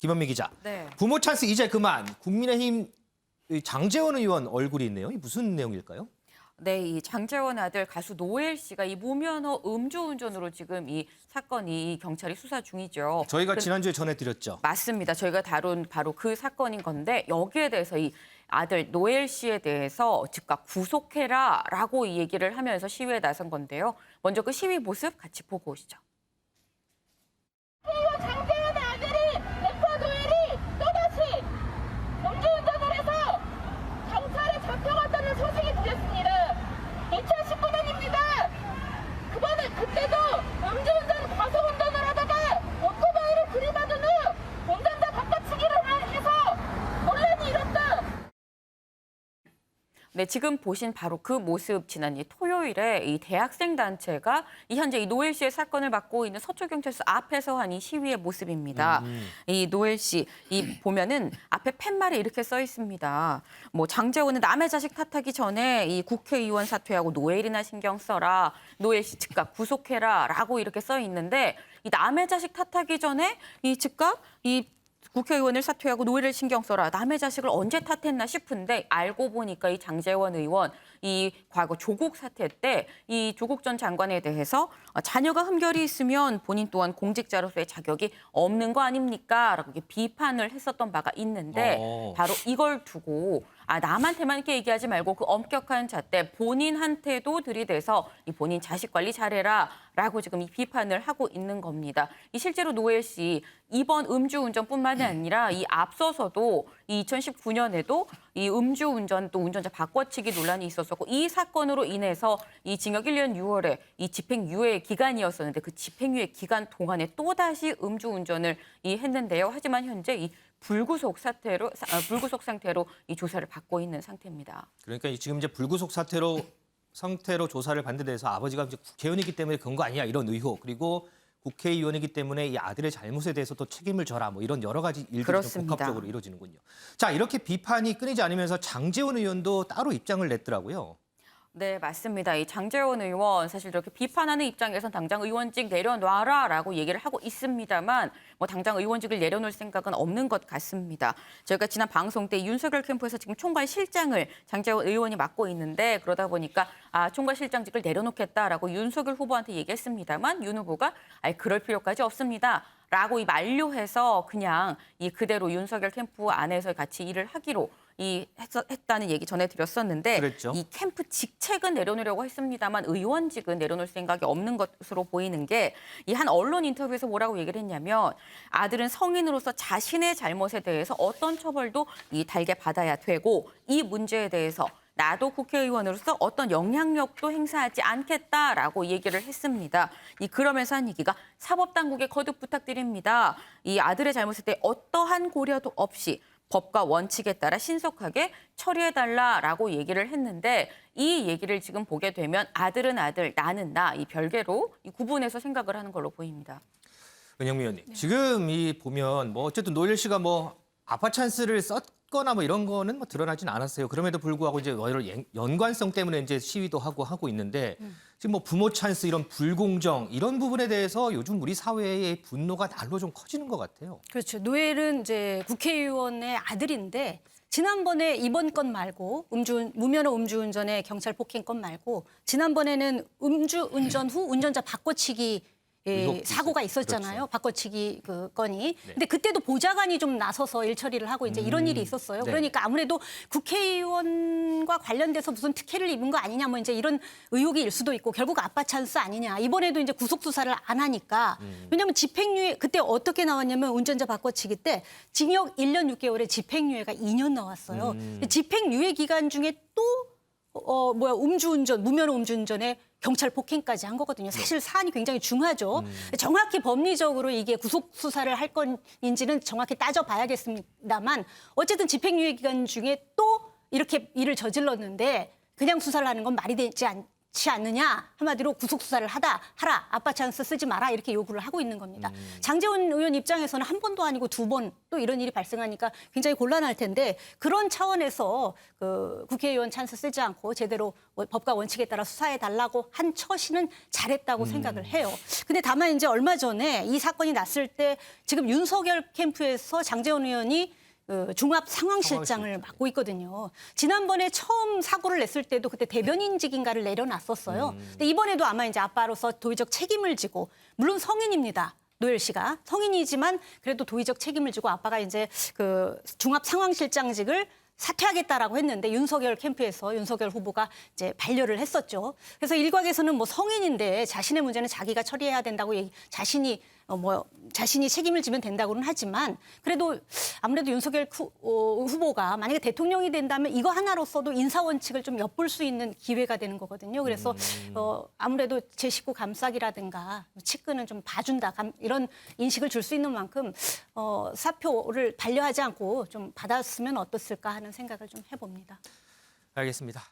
김현미 기자. 네. 부모 찬스 이제 그만. 국민의힘 장제원 의원 얼굴이 있네요. 이 무슨 내용일까요? 네, 이 장제원 아들 가수 노엘 씨가 이 무면허 음주운전으로 지금 이 사건이 경찰이 수사 중이죠. 저희가 지난주에 전해드렸죠. 맞습니다. 저희가 다룬 바로 그 사건인 건데 여기에 대해서 이 아들 노엘 씨에 대해서 즉각 구속해라라고 이 얘기를 하면서 시위에 나선 건데요. 먼저 그 시위 모습 같이 보고 오시죠. 장제원 아들이 래퍼 노엘이 또다시 음주운전을 해서 경찰에 잡혀갔다는 소식이 들렸습니다. 2019년입니다. 그때도 음주운전 과속운전을 하다가 오토바이를 들이받은 후 운전자 바꿔치기를 해서 논란이 일었다. 네, 지금 보신 바로 그 모습 지난 이 토요일에 이 대학생 단체가 이 현재 이 노엘 씨의 사건을 맡고 있는 서초경찰서 앞에서 한 이 시위의 모습입니다. 이 노엘 씨, 이 보면은 앞에 팻말에 이렇게 써 있습니다. 뭐 장제원은 남의 자식 탓하기 전에 이 국회의원 사퇴하고 노엘이나 신경 써라. 노엘 씨 즉각 구속해라라고 이렇게 써 있는데 이 남의 자식 탓하기 전에 이 즉각 이 국회의원을 사퇴하고 노예를 신경 써라. 남의 자식을 언제 탓했나 싶은데 알고 보니까 이 장제원 의원 이 과거 조국 사태 때 이 조국 전 장관에 대해서 자녀가 흠결이 있으면 본인 또한 공직자로서의 자격이 없는 거 아닙니까? 라고 비판을 했었던 바가 있는데 바로 이걸 두고 남한테만 이렇게 얘기하지 말고 그 엄격한 잣대 본인한테도 들이대서 이 본인 자식 관리 잘해라 라고 지금 이 비판을 하고 있는 겁니다. 이 실제로 노엘 씨 이번 음주운전뿐만이 아니라 이 앞서서도 2019년에도 이 음주운전 또 운전자 바꿔치기 논란이 있었었고 이 사건으로 인해서 이 징역 1년 6월에 이 집행유예 기간이었었는데 그 집행유예 기간 동안에 또다시 음주운전을 했는데요. 하지만 현재 이 불구속 상태로 이 조사를 받고 있는 상태입니다. 그러니까 지금 이제 불구속 상태로 조사를 받는 데서 아버지가 이제 국회의원이기 때문에 그런 거 아니야 이런 의혹 그리고 국회의원이기 때문에 이 아들의 잘못에 대해서 또 책임을 져라 뭐 이런 여러 가지 일들이 좀 복합적으로 이루어지는군요. 자 이렇게 비판이 끊이지 않으면서 장제원 의원도 따로 입장을 냈더라고요. 네, 맞습니다. 이 장제원 의원 사실 이렇게 비판하는 입장에선 당장 의원직 내려놔라라고 얘기를 하고 있습니다만 뭐 당장 의원직을 내려놓을 생각은 없는 것 같습니다. 저희가 지난 방송 때 윤석열 캠프에서 지금 총괄실장을 장제원 의원이 맡고 있는데 그러다 보니까 총괄실장직을 내려놓겠다라고 윤석열 후보한테 얘기했습다만 윤 후보가 그럴 필요까지 없습니다. 라고 만류해서 그냥 그대로 윤석열 캠프 안에서 같이 일을 하기로 했다는 얘기 전해드렸었는데 그랬죠. 이 캠프 직책은 내려놓으려고 했습니다만 의원직은 내려놓을 생각이 없는 것으로 보이는 게 이 한 언론 인터뷰에서 뭐라고 얘기를 했냐면 아들은 성인으로서 자신의 잘못에 대해서 어떤 처벌도 달게 받아야 되고 이 문제에 대해서 나도 국회의원으로서 어떤 영향력도 행사하지 않겠다라고 얘기를 했습니다. 그러면서 한 얘기가 사법당국에 거듭 부탁드립니다. 이 아들의 잘못에 대해 어떠한 고려도 없이 법과 원칙에 따라 신속하게 처리해달라라고 얘기를 했는데 이 얘기를 지금 보게 되면 아들은 아들, 나는 나 이 별개로 구분해서 생각을 하는 걸로 보입니다. 은영미 의원님, 지금 보면 뭐 어쨌든 노엘 씨가 뭐 아빠 찬스를 썼거나 뭐 이런 거는 뭐 드러나진 않았어요. 그럼에도 불구하고 이제 여러 연관성 때문에 이제 시위도 하고 있는데 지금 뭐 부모 찬스 이런 불공정 이런 부분에 대해서 요즘 우리 사회의 분노가 날로 좀 커지는 것 같아요. 그렇죠. 노엘은 이제 국회의원의 아들인데 지난번에 이번 건 말고 무면허 음주운전의 경찰 폭행 건 말고 지난번에는 음주운전 후 운전자 바꿔치기 사고가 있었잖아요. 그렇죠. 바꿔치기 그 건이. 근데 그때도 보좌관이 좀 나서서 일 처리를 하고 이제 이런 일이 있었어요. 네. 그러니까 아무래도 국회의원과 관련돼서 무슨 특혜를 입은 거 아니냐 뭐 이제 이런 의혹이 일 수도 있고 결국 아빠 찬스 아니냐. 이번에도 이제 구속 수사를 안 하니까. 왜냐하면 집행유예 그때 어떻게 나왔냐면 운전자 바꿔치기 때 징역 1년 6개월에 집행유예가 2년 나왔어요. 집행유예 기간 중에 또 음주운전, 무면허 음주운전에 경찰 폭행까지 한 거거든요. 사실 사안이 굉장히 중하죠. 정확히 법리적으로 이게 구속 수사를 할 건인지는 정확히 따져봐야겠습니다만 어쨌든 집행유예 기간 중에 또 이렇게 일을 저질렀는데 그냥 수사를 하는 건 말이 되지 그렇지 않느냐 한마디로 구속 수사를 하라 아빠 찬스 쓰지 마라 이렇게 요구를 하고 있는 겁니다. 장제원 의원 입장에서는 한 번도 아니고 두 번 또 이런 일이 발생하니까 굉장히 곤란할 텐데 그런 차원에서 그 국회의원 찬스 쓰지 않고 제대로 법과 원칙에 따라 수사해 달라고 한 처신은 잘했다고 생각을 해요. 근데 다만 이제 얼마 전에 이 사건이 났을 때 지금 윤석열 캠프에서 장제원 의원이 중압 상황실장을 맡고 있거든요. 지난번에 처음 사고를 냈을 때도 그때 대변인직인가를 내려놨었어요. 근데 이번에도 아마 이제 아빠로서 도의적 책임을 지고 물론 성인입니다. 노엘 씨가 성인이지만 그래도 도의적 책임을 지고 아빠가 이제 그 중압 상황실장직을 사퇴하겠다라고 했는데 윤석열 캠프에서 윤석열 후보가 이제 반려를 했었죠. 그래서 일각에서는 뭐 성인인데 자신의 문제는 자기가 처리해야 된다고 자신이 책임을 지면 된다고는 하지만 그래도 아무래도 윤석열 후보가 만약에 대통령이 된다면 이거 하나로서도 인사 원칙을 좀 엿볼 수 있는 기회가 되는 거거든요. 그래서 아무래도 제 식구 감싸기라든가 측근은 좀 봐준다 이런 인식을 줄 수 있는 만큼 사표를 반려하지 않고 좀 받았으면 어떻을까 하는 생각을 좀 해봅니다. 알겠습니다.